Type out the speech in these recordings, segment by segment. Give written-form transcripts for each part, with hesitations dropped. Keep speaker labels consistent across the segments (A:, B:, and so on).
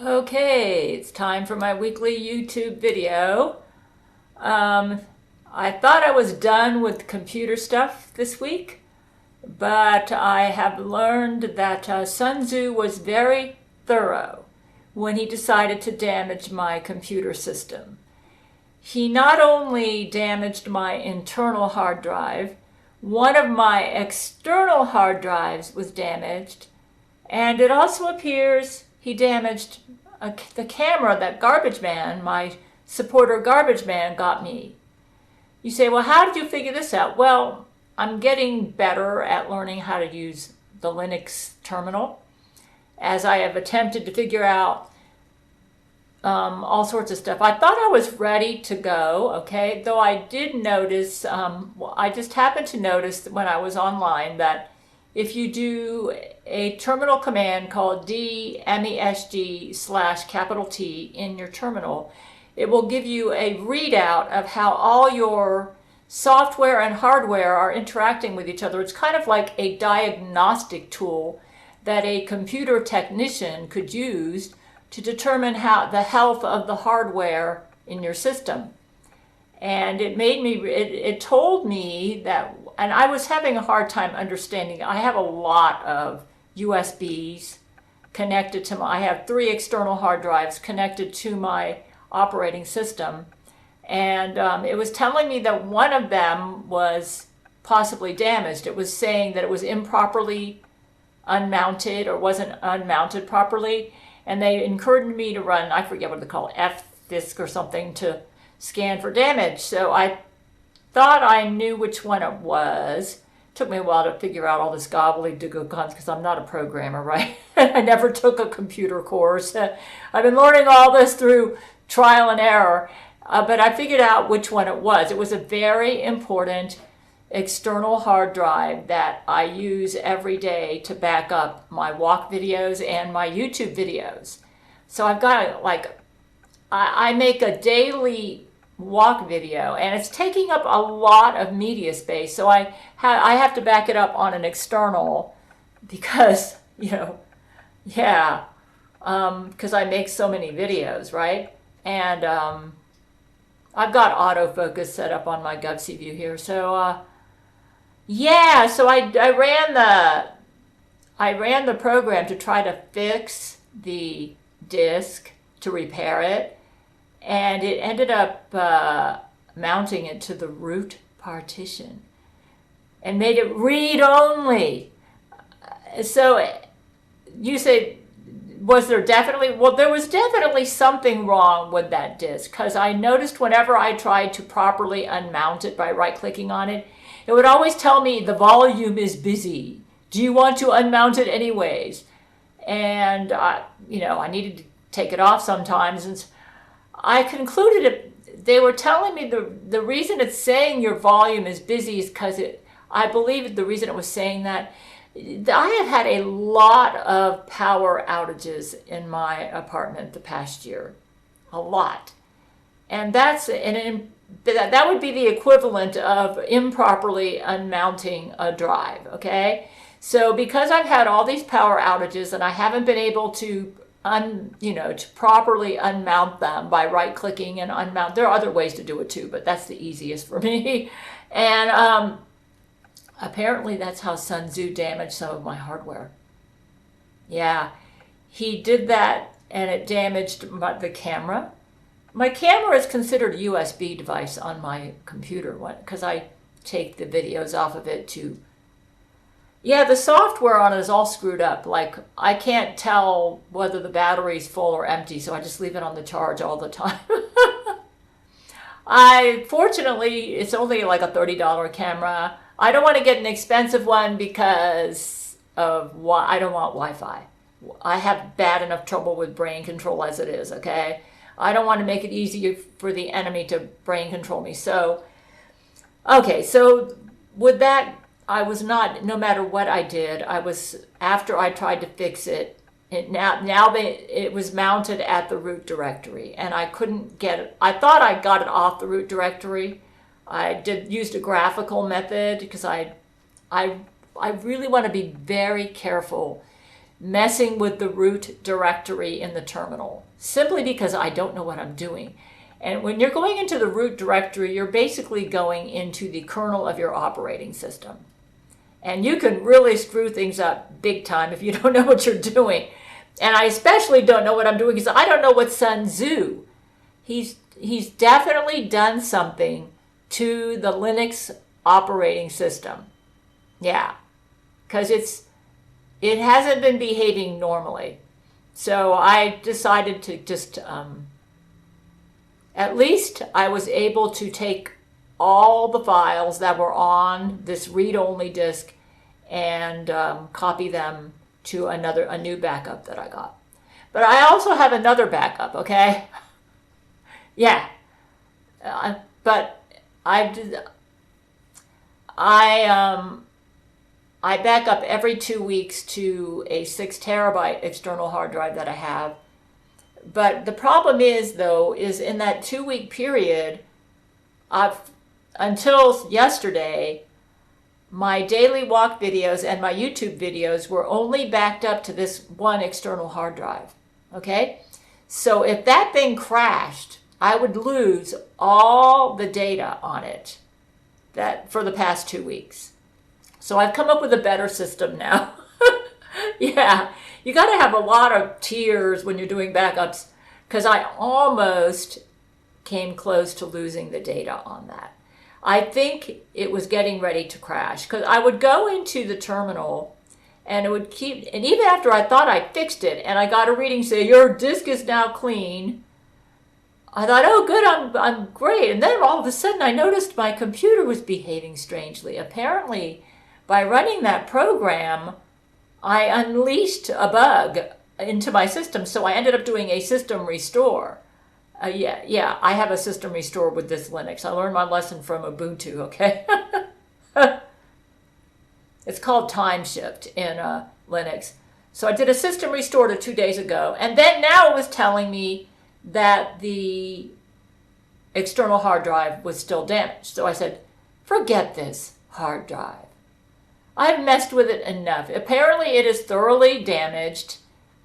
A: Okay, it's time for my weekly YouTube video. I thought I was done with computer stuff this week, but I have learned that Sun Tzu was very thorough when he decided to damage my computer system. He not only damaged my internal hard drive, one of my external hard drives was damaged, and it also appears he damaged the camera that Garbage Man, my supporter Garbage Man, got me. You say, well, how did you figure this out? Well, I'm getting better at learning how to use the Linux terminal, as I have attempted to figure out all sorts of stuff. I thought I was ready to go, okay? Though I did notice, I just happened to notice when I was online that if you do a terminal command called DMESG/T in your terminal, it will give you a readout of how all your software and hardware are interacting with each other. It's kind of like a diagnostic tool that a computer technician could use to determine how the health of the hardware in your system. And it told me that, and I was having a hard time understanding. I have a lot of USBs connected to I have 3 external hard drives connected to my operating system. And it was telling me that one of them was possibly damaged. It was saying that it was improperly unmounted or wasn't unmounted properly. And they encouraged me to run, I forget what they call it, fdisk or something, to scan for damage. So I thought I knew which one it was. It took me a while to figure out all this gobbledygook because I'm not a programmer, right? I never took a computer course. I've been learning all this through trial and error, but I figured out which one it was. It was a very important external hard drive that I use every day to back up my walk videos and my YouTube videos. So I've got I make a daily walk video, and it's taking up a lot of media space. So I have to back it up on an external because, because I make so many videos, right? And I've got autofocus set up on my GovC view here. So so I ran the program to try to fix the disk, to repair it, and it ended up mounting it to the root partition and made it read-only. So you say, was there definitely? Well, there was definitely something wrong with that disk, because I noticed whenever I tried to properly unmount it by right-clicking on it, it would always tell me the volume is busy. Do you want to unmount it anyways? And I needed to take it off sometimes, and I concluded they were telling me the reason it's saying your volume is busy is because I believe the reason it was saying that, I have had a lot of power outages in my apartment the past year, a lot, and that would be the equivalent of improperly unmounting a drive. Okay, so because I've had all these power outages and I haven't been able to to properly unmount them by right-clicking and unmount. There are other ways to do it too, but that's the easiest for me. And apparently that's how Sun Tzu damaged some of my hardware. Yeah, he did that, and it damaged the camera. My camera is considered a USB device on my computer because I take the videos off of it to... Yeah, the software on it is all screwed up. Like, I can't tell whether the battery's full or empty, so I just leave it on the charge all the time. Fortunately, it's only like a $30 camera. I don't want to get an expensive one because of I don't want Wi-Fi. I have bad enough trouble with brain control as it is, okay? I don't want to make it easier for the enemy to brain control me. So, okay, so with that, I was not, no matter what I did, after I tried to fix it, it was mounted at the root directory, and I couldn't get it. I thought I got it off the root directory. I used a graphical method because I really want to be very careful messing with the root directory in the terminal, simply because I don't know what I'm doing. And when you're going into the root directory, you're basically going into the kernel of your operating system. And you can really screw things up big time if you don't know what you're doing. And I especially don't know what I'm doing because I don't know what Sun Tzu. He's definitely done something to the Linux operating system. Yeah, because it hasn't been behaving normally. So I decided to just, at least I was able to take all the files that were on this read-only disk and copy them to a new backup that I got. But I also have another backup, okay? Yeah, but I back up every 2 weeks to a 6 terabyte external hard drive that I have. But the problem is, though, is in that 2-week period, until yesterday, my daily walk videos and my YouTube videos were only backed up to this one external hard drive. Okay? So if that thing crashed, I would lose all the data on it for the past 2 weeks. So I've come up with a better system now. Yeah, you got to have a lot of tears when you're doing backups, because I almost came close to losing the data on that. I think it was getting ready to crash, because I would go into the terminal and it would keep, and even after I thought I fixed it and I got a reading say, your disk is now clean, I thought, oh, good, I'm great. And then all of a sudden I noticed my computer was behaving strangely. Apparently, by running that program, I unleashed a bug into my system, so I ended up doing a system restore. Yeah, I have a system restore with this Linux. I learned my lesson from Ubuntu, okay? It's called time shift in Linux. So I did a system restore 2 days ago, and then now it was telling me that the external hard drive was still damaged. So I said, forget this hard drive. I've messed with it enough. Apparently it is thoroughly damaged.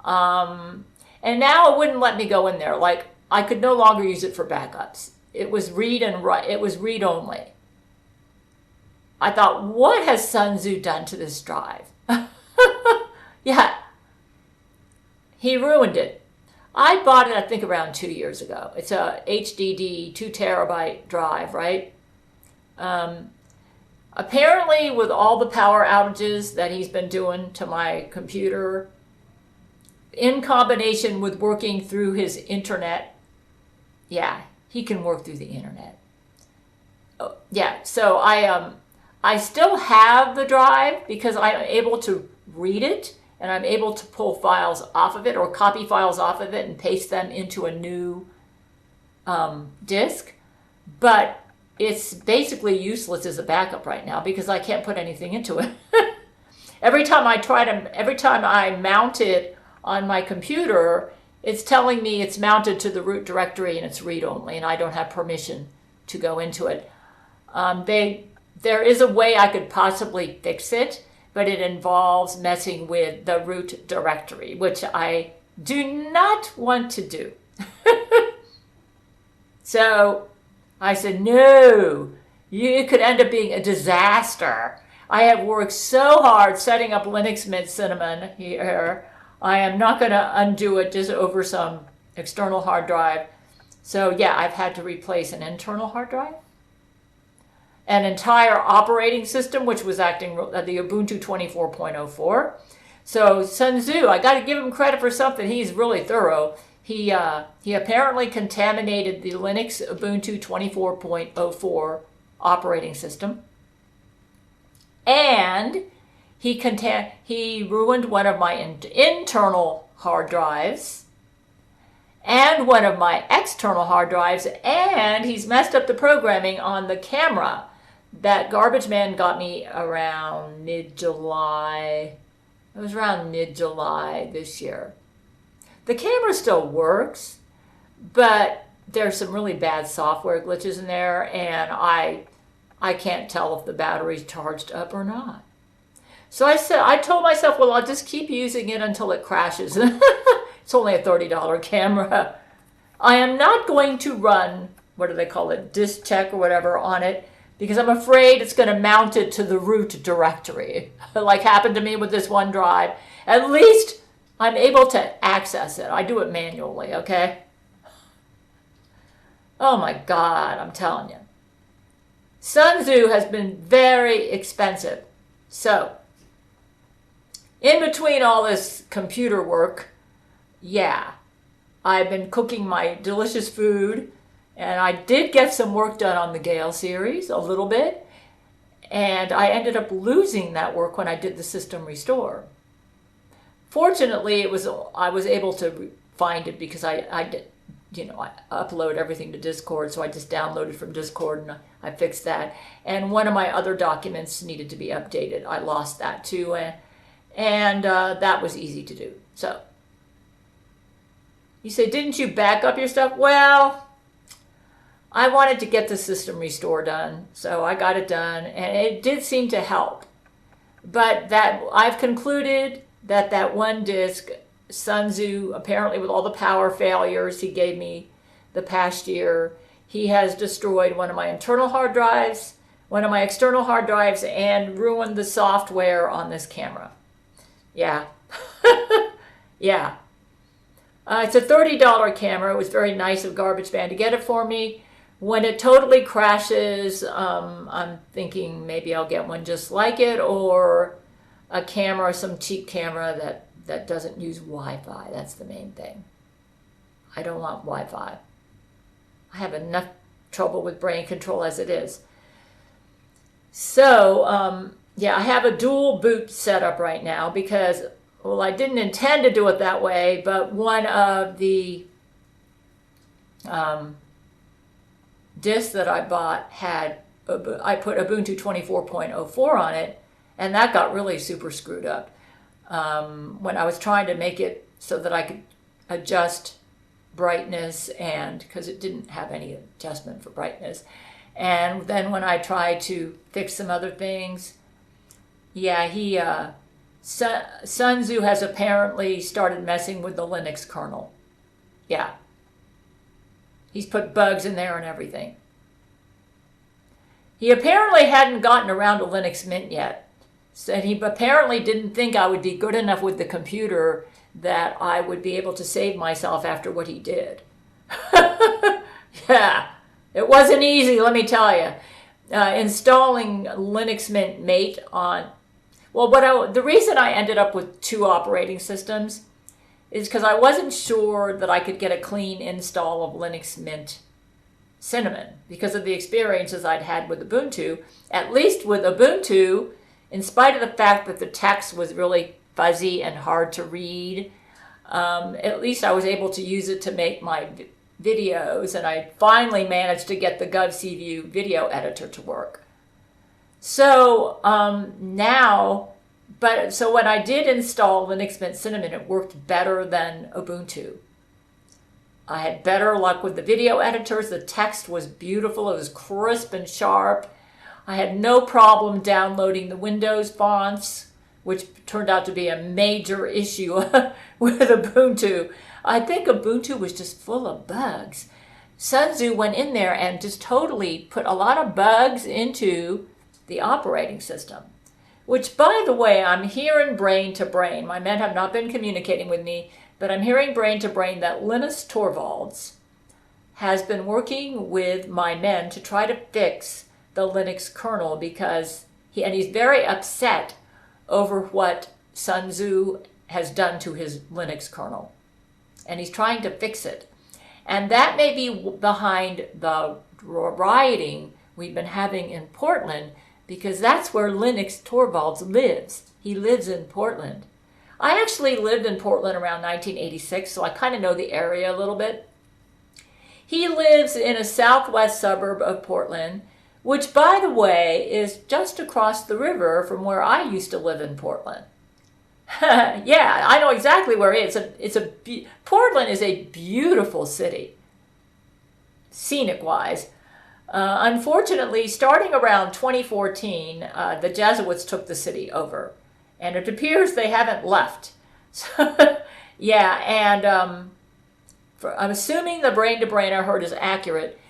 A: And now it wouldn't let me go in there. Like, I could no longer use it for backups. It was read and write. It was read only. I thought, what has Sun Tzu done to this drive? Yeah. He ruined it. I bought it, I think, around 2 years ago. It's a HDD 2 terabyte drive, right? Apparently, with all the power outages that he's been doing to my computer, in combination with working through his internet, yeah, he can work through the internet. Oh, yeah, so I still have the drive because I'm able to read it, and I'm able to pull files off of it or copy files off of it and paste them into a new disk. But it's basically useless as a backup right now because I can't put anything into it. Every time I mount it on my computer, it's telling me it's mounted to the root directory and it's read-only, and I don't have permission to go into it. There is a way I could possibly fix it, but it involves messing with the root directory, which I do not want to do. So I said, no, it could end up being a disaster. I have worked so hard setting up Linux Mint Cinnamon here. I am not going to undo it just over some external hard drive. So yeah, I've had to replace an internal hard drive, an entire operating system, which was acting the Ubuntu 24.04. So Sun Tzu, I got to give him credit for something. He's really thorough. He apparently contaminated the Linux Ubuntu 24.04 operating system, and he ruined one of my internal hard drives and one of my external hard drives, and he's messed up the programming on the camera that Garbage Man got me around mid-July. It was around mid-July this year. The camera still works, but there's some really bad software glitches in there, and I can't tell if the battery's charged up or not. So I told myself, well, I'll just keep using it until it crashes. It's only a $30 camera. I am not going to run, what do they call it, disk check or whatever on it, because I'm afraid it's going to mount it to the root directory, like happened to me with this OneDrive. At least I'm able to access it. I do it manually, okay? Oh my God, I'm telling you. Sun Tzu has been very expensive. So, in between all this computer work, yeah, I've been cooking my delicious food, and I did get some work done on the Gail series, a little bit, and I ended up losing that work when I did the system restore. Fortunately, I was able to find it because I did, I upload everything to Discord, so I just downloaded from Discord and I fixed that. And one of my other documents needed to be updated. I lost that too, and that was easy to do. So, you say, didn't you back up your stuff? Well, I wanted to get the system restore done, so I got it done, and it did seem to help. But that I've concluded that one disk, Sun Tzu, apparently with all the power failures he gave me the past year, he has destroyed one of my internal hard drives, one of my external hard drives, and ruined the software on this camera. Yeah. Yeah. It's a $30 camera. It was very nice of Garbage Band to get it for me. When it totally crashes, I'm thinking maybe I'll get one just like it, or a camera, some cheap camera that doesn't use Wi-Fi. That's the main thing. I don't want Wi-Fi. I have enough trouble with brain control as it is. So, yeah, I have a dual boot setup right now because, well, I didn't intend to do it that way, but one of the disks that I bought I put Ubuntu 24.04 on it, and that got really super screwed up. When I was trying to make it so that I could adjust brightness, and because it didn't have any adjustment for brightness. And then when I tried to fix some other things, yeah, Sun Tzu has apparently started messing with the Linux kernel. Yeah. He's put bugs in there and everything. He apparently hadn't gotten around to Linux Mint yet. So he apparently didn't think I would be good enough with the computer that I would be able to save myself after what he did. Yeah, it wasn't easy, let me tell you. Installing Linux Mint Mate on... Well, the reason I ended up with 2 operating systems is because I wasn't sure that I could get a clean install of Linux Mint Cinnamon because of the experiences I'd had with Ubuntu. At least with Ubuntu, in spite of the fact that the text was really fuzzy and hard to read, at least I was able to use it to make my videos, and I finally managed to get the GovCView video editor to work. So so when I did install Linux Mint Cinnamon, it worked better than Ubuntu. I had better luck with the video editors. The text was beautiful. It was crisp and sharp. I had no problem downloading the Windows fonts, which turned out to be a major issue with Ubuntu. I think Ubuntu was just full of bugs. Sun Tzu went in there and just totally put a lot of bugs into the operating system. Which, by the way, I'm hearing brain to brain. My men have not been communicating with me, but I'm hearing brain to brain that Linus Torvalds has been working with my men to try to fix the Linux kernel because he's very upset over what Sun Tzu has done to his Linux kernel. And he's trying to fix it. And that may be behind the rioting we've been having in Portland, because that's where Linus Torvalds lives. He lives in Portland. I actually lived in Portland around 1986, so I kind of know the area a little bit. He lives in a southwest suburb of Portland, which, by the way, is just across the river from where I used to live in Portland. Yeah, I know exactly where it is. Portland is a beautiful city, scenic-wise. Unfortunately, starting around 2014, the Jesuits took the city over. And it appears they haven't left. So, yeah, and I'm assuming the brain-to-brain I heard is accurate,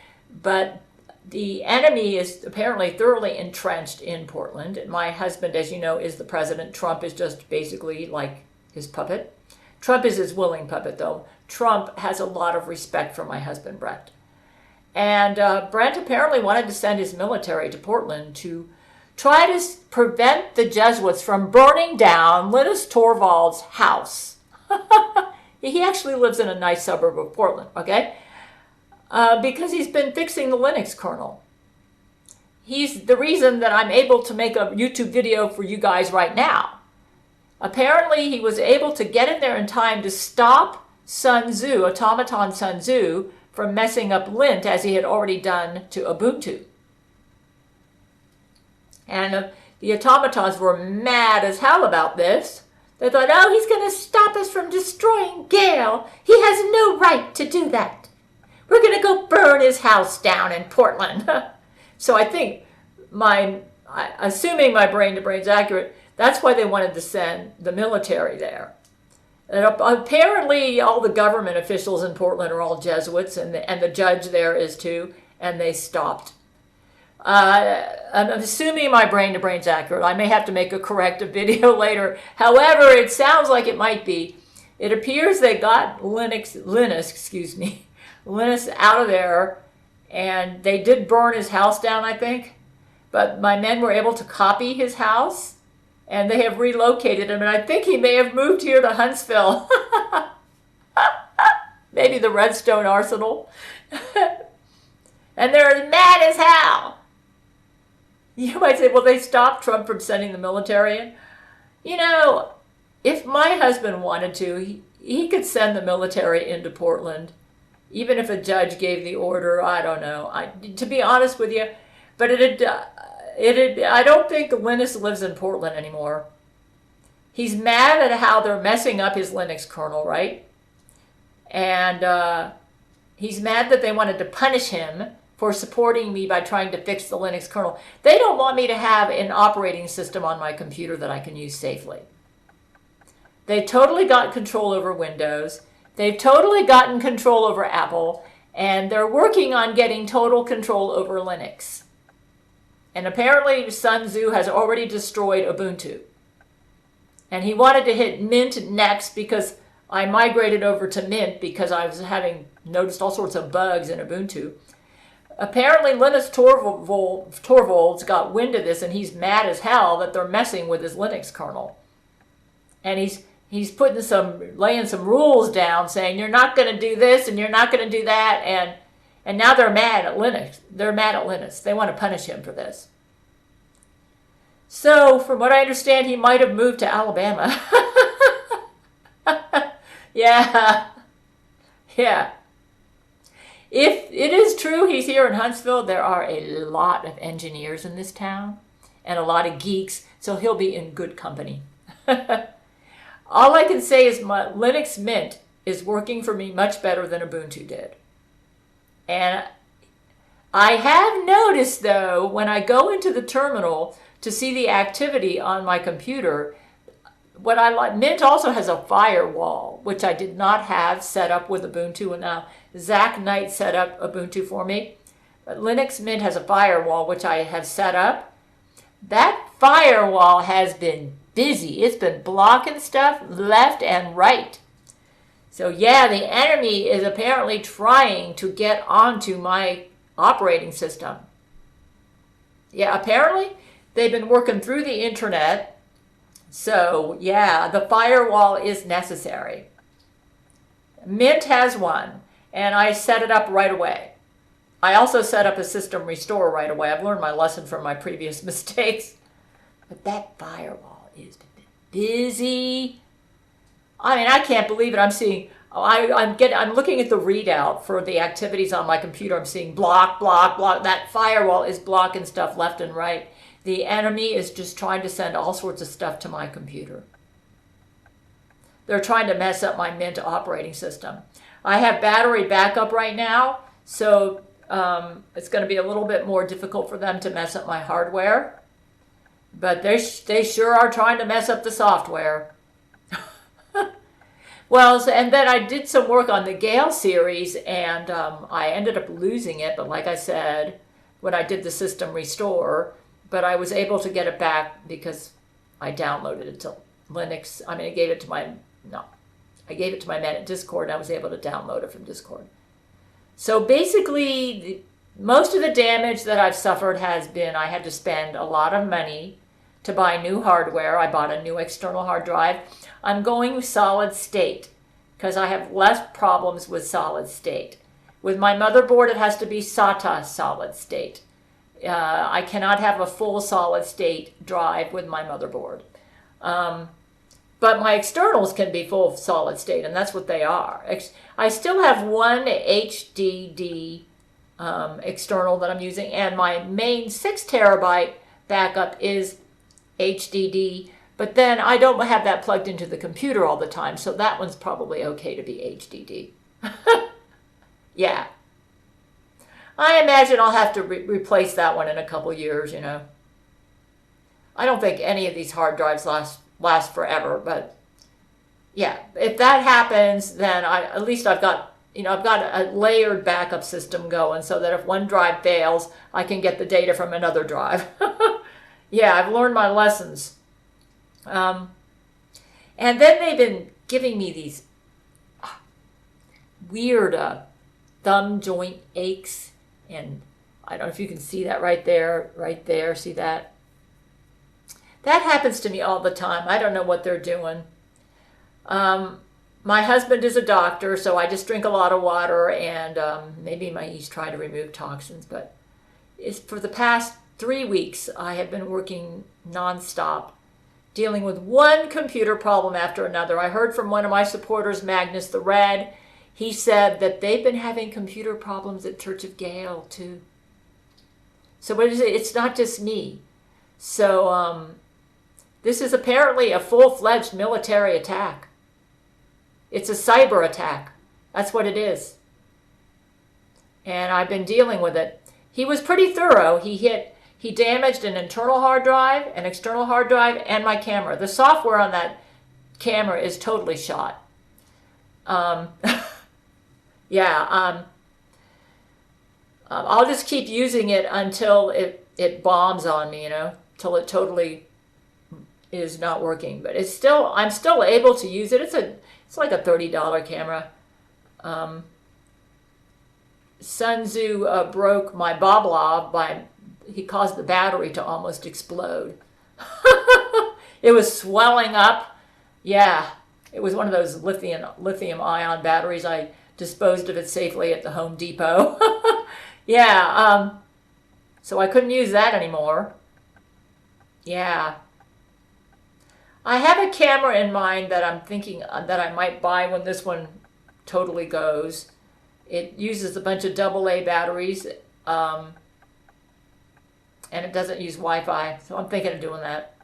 A: but the enemy is apparently thoroughly entrenched in Portland. My husband, as you know, is the president. Trump is just basically like his puppet. Trump is his willing puppet, though. Trump has a lot of respect for my husband, Brent. And Brent apparently wanted to send his military to Portland to try to prevent the Jesuits from burning down Linus Torvalds' house. He actually lives in a nice suburb of Portland, okay? Because he's been fixing the Linux kernel. He's the reason that I'm able to make a YouTube video for you guys right now. Apparently, he was able to get in there in time to stop Sun Tzu, automaton Sun Tzu, from messing up lint as he had already done to Ubuntu. And the automatons were mad as hell about this. They thought, oh, he's going to stop us from destroying Gail. He has no right to do that. We're going to go burn his house down in Portland. So I think, assuming my brain-to-brain's accurate, that's why they wanted to send the military there. And apparently all the government officials in Portland are all Jesuits, and the judge there is too, and they stopped. I'm assuming my brain-to-brain's accurate. I may have to make a corrective video later. However, it sounds like it might be. It appears they got Linus out of there, and they did burn his house down, I think. But my men were able to copy his house, and they have relocated him, and I think he may have moved here to Huntsville. Maybe the Redstone Arsenal. And they're as mad as hell. You might say, well, they stopped Trump from sending the military in. You know, if my husband wanted to, he could send the military into Portland, even if a judge gave the order. I don't know. To be honest with you, but I don't think Linus lives in Portland anymore. He's mad at how they're messing up his Linux kernel, right? And he's mad that they wanted to punish him for supporting me by trying to fix the Linux kernel. They don't want me to have an operating system on my computer that I can use safely. They've totally got control over Windows. They've totally gotten control over Apple. And they're working on getting total control over Linux. And apparently Sun Tzu has already destroyed Ubuntu. And he wanted to hit Mint next because I migrated over to Mint because I was noticed all sorts of bugs in Ubuntu. Apparently Linus Torvalds got wind of this, and he's mad as hell that they're messing with his Linux kernel. And he's laying some rules down, saying you're not going to do this and you're not going to do that, and now they're mad at Linux. They're mad at Linus. They want to punish him for this. So, from what I understand, he might have moved to Alabama. Yeah. If it is true he's here in Huntsville, there are a lot of engineers in this town and a lot of geeks, so he'll be in good company. All I can say is my Linux Mint is working for me much better than Ubuntu did. And I have noticed, though, when I go into the terminal to see the activity on my computer, what I like, Mint also has a firewall, which I did not have set up with Ubuntu, and now Zach Knight set up Ubuntu for me. But Linux Mint has a firewall, which I have set up. That firewall has been busy. It's been blocking stuff left and right. So yeah, the enemy is apparently trying to get onto my operating system. Yeah, apparently they've been working through the internet. So yeah, the firewall is necessary. Mint has one, and I set it up right away. I also set up a system restore right away. I've learned my lesson from my previous mistakes. But that firewall is busy. I mean, I can't believe it. I'm seeing, I'm looking at the readout for the activities on my computer. I'm seeing block. That firewall is blocking stuff left and right. The enemy is just trying to send all sorts of stuff to my computer. They're trying to mess up my Mint operating system. I have battery backup right now, so it's going to be a little bit more difficult for them to mess up my hardware. But they sure are trying to mess up the software. Well, and then I did some work on the Gail series, and I ended up losing it. But like I said, when I did the system restore, but I was able to get it back because I downloaded it to Linux. I mean, I gave it to my man at Discord, and I was able to download it from Discord. So basically, most of the damage that I've suffered has been I had to spend a lot of money to buy new hardware. I bought a new external hard drive. I'm going solid state because I have less problems with solid state. With my motherboard, it has to be SATA solid state. I cannot have a full solid state drive with my motherboard. But my externals can be full solid state, and that's what they are. I still have one HDD external that I'm using, and my main 6 terabyte backup is HDD, but then I don't have that plugged into the computer all the time, so that one's probably okay to be HDD. Yeah. I imagine I'll have to replace that one in a couple years, you know. I don't think any of these hard drives last forever, but yeah, if that happens, then at least I've got a layered backup system going so that if one drive fails, I can get the data from another drive. Yeah, I've learned my lessons. And then they've been giving me these weird thumb joint aches, and I don't know if you can see that right there, see that? That happens to me all the time. I don't know what they're doing. My husband is a doctor, so I just drink a lot of water, and maybe he's trying to remove toxins, but for the past 3 weeks, I have been working nonstop, dealing with one computer problem after another. I heard from one of my supporters, Magnus the Red. He said that they've been having computer problems at Church of Gail, too. So what is it? It's not just me. So this is apparently a full-fledged military attack. It's a cyber attack. That's what it is. And I've been dealing with it. He was pretty thorough. He damaged an internal hard drive, an external hard drive, and my camera. The software on that camera is totally shot. Yeah. I'll just keep using it until it bombs on me, till it totally is not working. But I'm still able to use it. It's like a $30 camera. Sun Tzu broke my Boblob he caused the battery to almost explode. It was swelling up. Yeah, it was one of those lithium ion batteries. I disposed of it safely at the Home Depot. Yeah, so I couldn't use that anymore. Yeah. I have a camera in mind that I'm thinking that I might buy when this one totally goes. It uses a bunch of AA batteries, and it doesn't use Wi-Fi, so I'm thinking of doing that.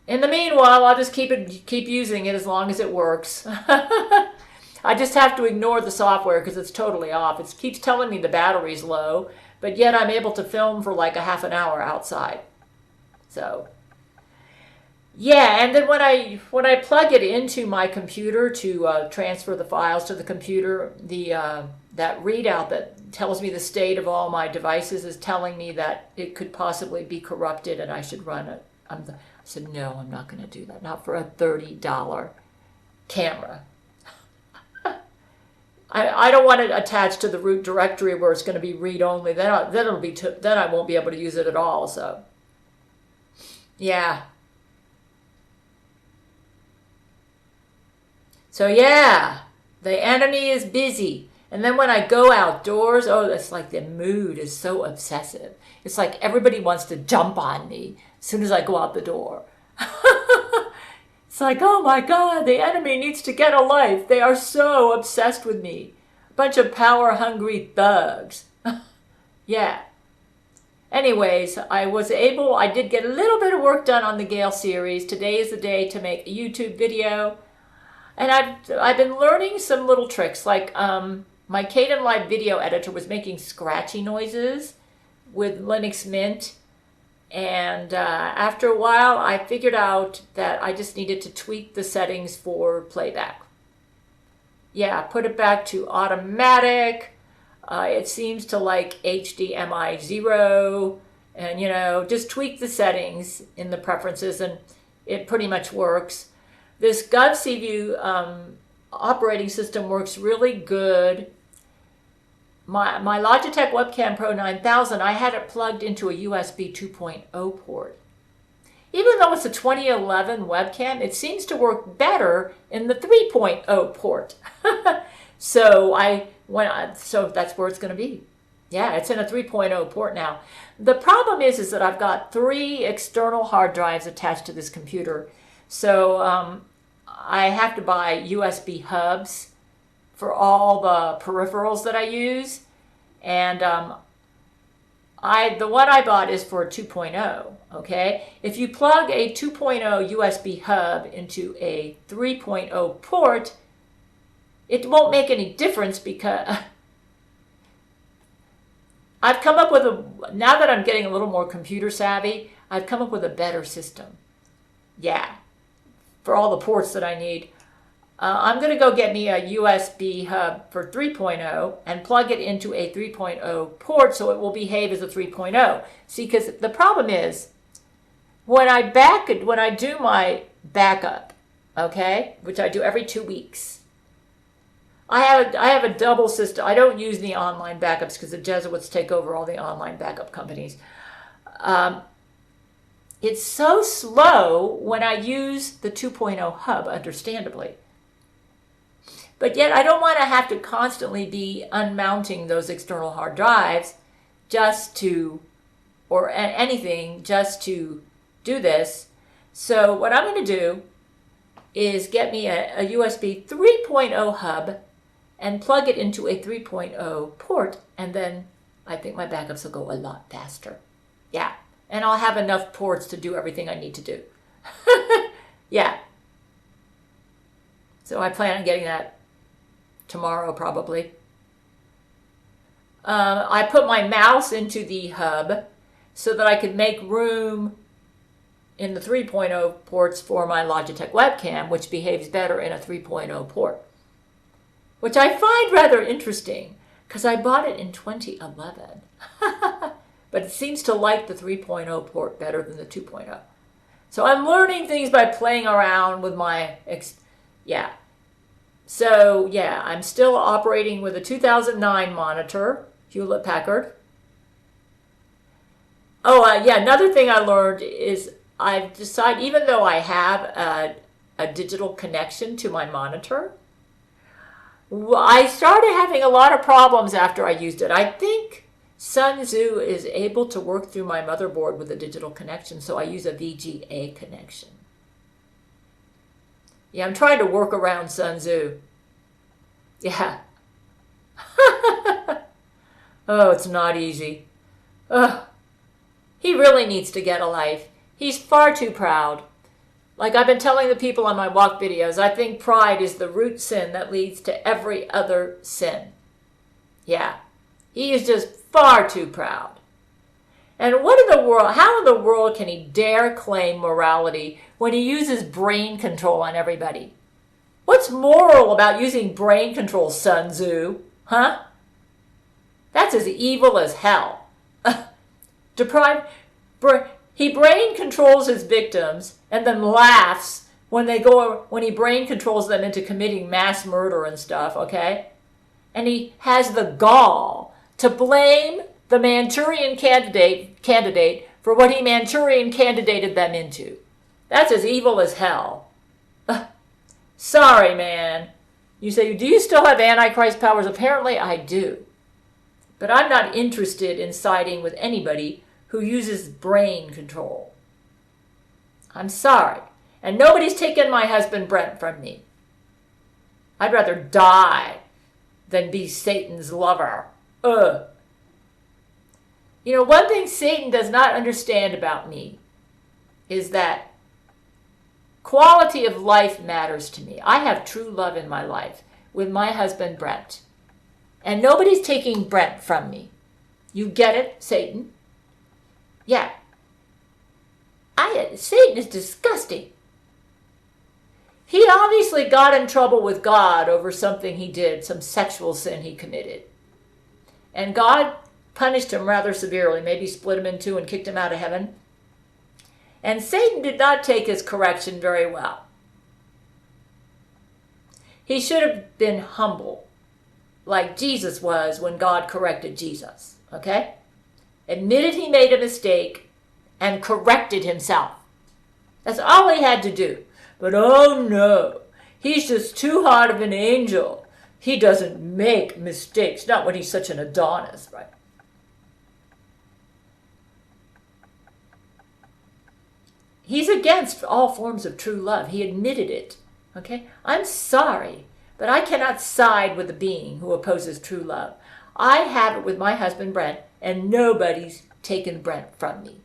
A: In the meanwhile, I'll just keep using it as long as it works. I just have to ignore the software because it's totally off. It keeps telling me the battery's low, but yet I'm able to film for like a half an hour outside. So, yeah, and then when I plug it into my computer to transfer the files to the computer, that readout that tells me the state of all my devices is telling me that it could possibly be corrupted and I should run it. I said, no, I'm not going to do that. Not for a $30 camera. I don't want it attached to the root directory where it's going to be read only. Then I won't be able to use it at all. So, yeah. So yeah, the enemy is busy. And then when I go outdoors, it's like the mood is so obsessive. It's like everybody wants to jump on me as soon as I go out the door. It's like, oh my God, the enemy needs to get a life. They are so obsessed with me. A bunch of power-hungry thugs. Yeah. Anyways, I did get a little bit of work done on the Gail series. Today is the day to make a YouTube video. And I've been learning some little tricks, like my Kdenlive video editor was making scratchy noises with Linux Mint. And after a while, I figured out that I just needed to tweak the settings for playback. Yeah, put it back to automatic. It seems to like HDMI 0. And, just tweak the settings in the preferences and it pretty much works. This GovCView operating system works really good. My Logitech Webcam Pro 9000, I had it plugged into a USB 2.0 port. Even though it's a 2011 webcam, it seems to work better in the 3.0 port. So that's where it's going to be. Yeah, it's in a 3.0 port now. The problem is that I've got 3 external hard drives attached to this computer. So I have to buy USB hubs for all the peripherals that I use. And the one I bought is for a 2.0, okay? If you plug a 2.0 USB hub into a 3.0 port, it won't make any difference because I've come up with now that I'm getting a little more computer savvy, I've come up with a better system. Yeah, for all the ports that I need. I'm going to go get me a USB hub for 3.0 and plug it into a 3.0 port so it will behave as a 3.0. See, because the problem is when I do my backup, okay, which I do every 2 weeks, I have a double system. I don't use the online backups because the Jesuits take over all the online backup companies. It's so slow when I use the 2.0 hub, understandably. But yet I don't want to have to constantly be unmounting those external hard drives or anything just to do this. So what I'm going to do is get me a USB 3.0 hub and plug it into a 3.0 port, and then I think my backups will go a lot faster. Yeah, and I'll have enough ports to do everything I need to do. Yeah. So I plan on getting that tomorrow probably. I put my mouse into the hub so that I could make room in the 3.0 ports for my Logitech webcam, which behaves better in a 3.0 port. Which I find rather interesting because I bought it in 2011. But it seems to like the 3.0 port better than the 2.0. So I'm learning things by playing around with my, yeah. So yeah, I'm still operating with a 2009 monitor, Hewlett-Packard. Oh yeah, another thing I learned is I've decided, even though I have a digital connection to my monitor, I started having a lot of problems after I used it. I think Sun Tzu is able to work through my motherboard with a digital connection, so I use a VGA connection. Yeah, I'm trying to work around Sun Tzu. Yeah. Oh, it's not easy. Ugh. He really needs to get a life. He's far too proud. Like I've been telling the people on my walk videos, I think pride is the root sin that leads to every other sin. Yeah. He is just far too proud. And how in the world can he dare claim morality when he uses brain control on everybody? What's moral about using brain control, Sun Tzu? Huh? That's as evil as hell. He brain controls his victims and then laughs when he brain controls them into committing mass murder and stuff, okay? And he has the gall to blame the Manchurian candidate for what he Manchurian candidated them into. That's as evil as hell. Sorry, man. You say, do you still have Antichrist powers? Apparently I do. But I'm not interested in siding with anybody who uses brain control. I'm sorry. And nobody's taken my husband Brent from me. I'd rather die than be Satan's lover. Ugh. You know, one thing Satan does not understand about me is that quality of life matters to me. I have true love in my life with my husband Brent. And nobody's taking Brent from me. You get it, Satan? Yeah. Satan is disgusting. He obviously got in trouble with God over something he did, some sexual sin he committed. And God punished him rather severely, maybe split him in two and kicked him out of heaven. And Satan did not take his correction very well. He should have been humble, like Jesus was when God corrected Jesus, okay? Admitted he made a mistake and corrected himself. That's all he had to do. But oh no, he's just too hard of an angel. He doesn't make mistakes, not when he's such an Adonis, right? He's against all forms of true love. He admitted it, okay? I'm sorry, but I cannot side with a being who opposes true love. I have it with my husband, Brent, and nobody's taken Brent from me.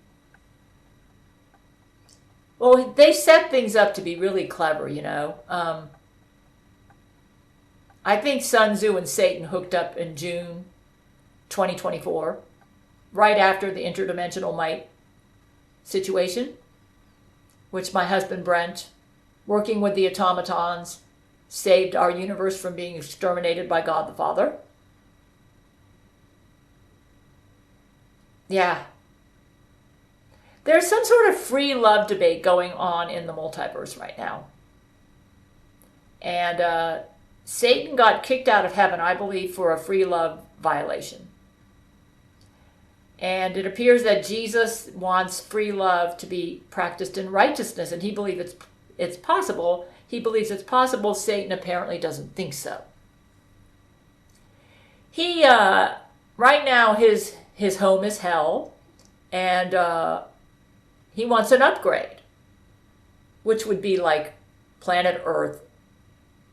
A: Well, they set things up to be really clever, you know. I think Sun Tzu and Satan hooked up in June 2024, right after the interdimensional might situation, which my husband Brent, working with the automatons, saved our universe from being exterminated by God the Father. Yeah. There's some sort of free love debate going on in the multiverse right now. And Satan got kicked out of heaven, I believe, for a free love violation. And it appears that Jesus wants free love to be practiced in righteousness, and he believes it's possible. He believes it's possible. Satan apparently doesn't think so. He, right now, his home is hell, and he wants an upgrade, which would be like planet Earth.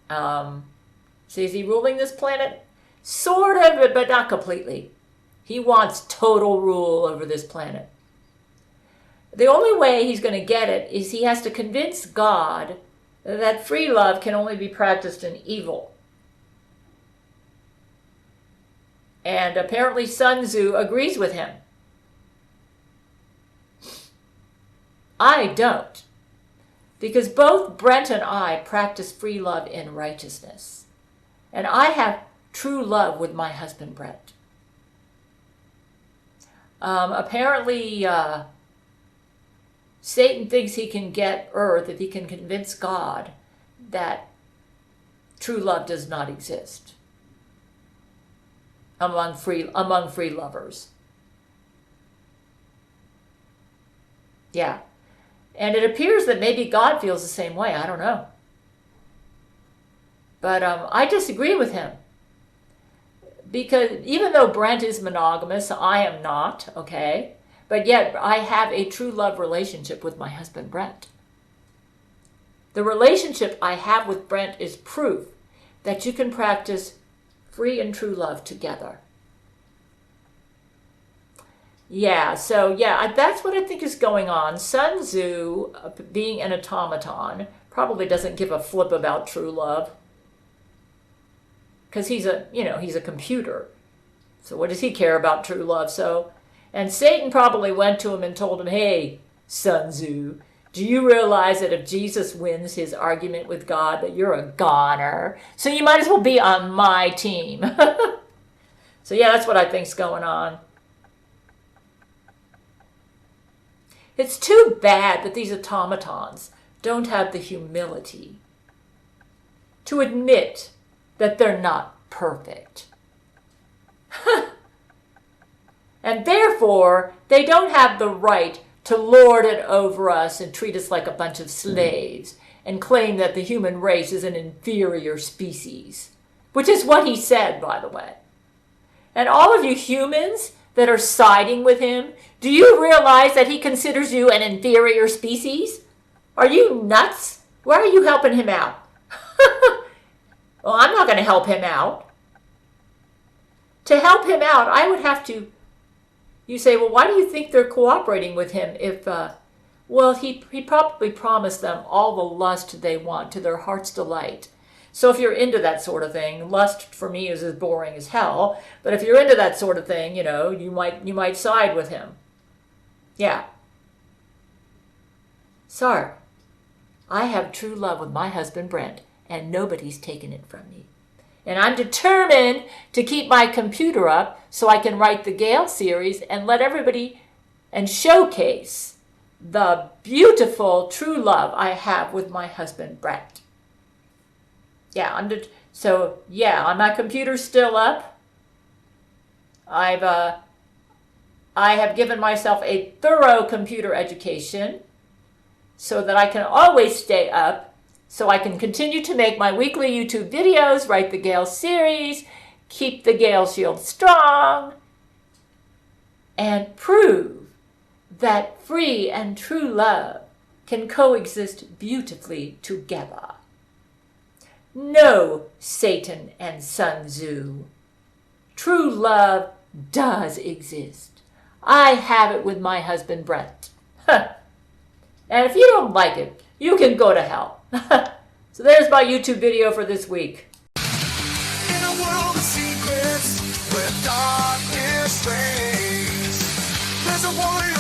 A: So is he ruling this planet? Sort of, but not completely. He wants total rule over this planet. The only way he's going to get it is he has to convince God that free love can only be practiced in evil. And apparently Sun Tzu agrees with him. I don't. Because both Brent and I practice free love in righteousness. And I have true love with my husband Brent. Apparently, Satan thinks he can get Earth if he can convince God that true love does not exist among free lovers. Yeah. And it appears that maybe God feels the same way. I don't know. But I disagree with him. Because even though Brent is monogamous, I am not, okay? But yet I have a true love relationship with my husband, Brent. The relationship I have with Brent is proof that you can practice free and true love together. Yeah, so yeah, that's what I think is going on. Sun Tzu, being an automaton, probably doesn't give a flip about true love. Because he's a computer. So what does he care about true love? And Satan probably went to him and told him, hey, Sun Tzu, do you realize that if Jesus wins his argument with God, that you're a goner? So you might as well be on my team. So yeah, that's what I think's going on. It's too bad that these automatons don't have the humility to admit that they're not perfect. And therefore, they don't have the right to lord it over us and treat us like a bunch of slaves and claim that the human race is an inferior species, which is what he said, by the way. And all of you humans that are siding with him, do you realize that he considers you an inferior species? Are you nuts? Why are you helping him out? Well, I'm not going to help him out. To help him out, I would have to... You say, well, why do you think they're cooperating with him if... Well, he probably promised them all the lust they want to their heart's delight. So if you're into that sort of thing, lust for me is as boring as hell. But if you're into that sort of thing, you might side with him. Yeah. Sorry, I have true love with my husband, Brent, and nobody's taken it from me. And I'm determined to keep my computer up so I can write the Gail Series and let everybody and showcase the beautiful true love I have with my husband, Brent. Yeah, my computer's still up. I have given myself a thorough computer education so that I can always stay up, so I can continue to make my weekly YouTube videos, write the Gail Series, keep the Gail Shield strong, and prove that free and true love can coexist beautifully together. No, Satan and Sun Tzu. True love does exist. I have it with my husband, Brent. And if you don't like it, you can go to hell. So there's my YouTube video for this week.
B: In a world of secrets, where darkness reigns, there's a warrior.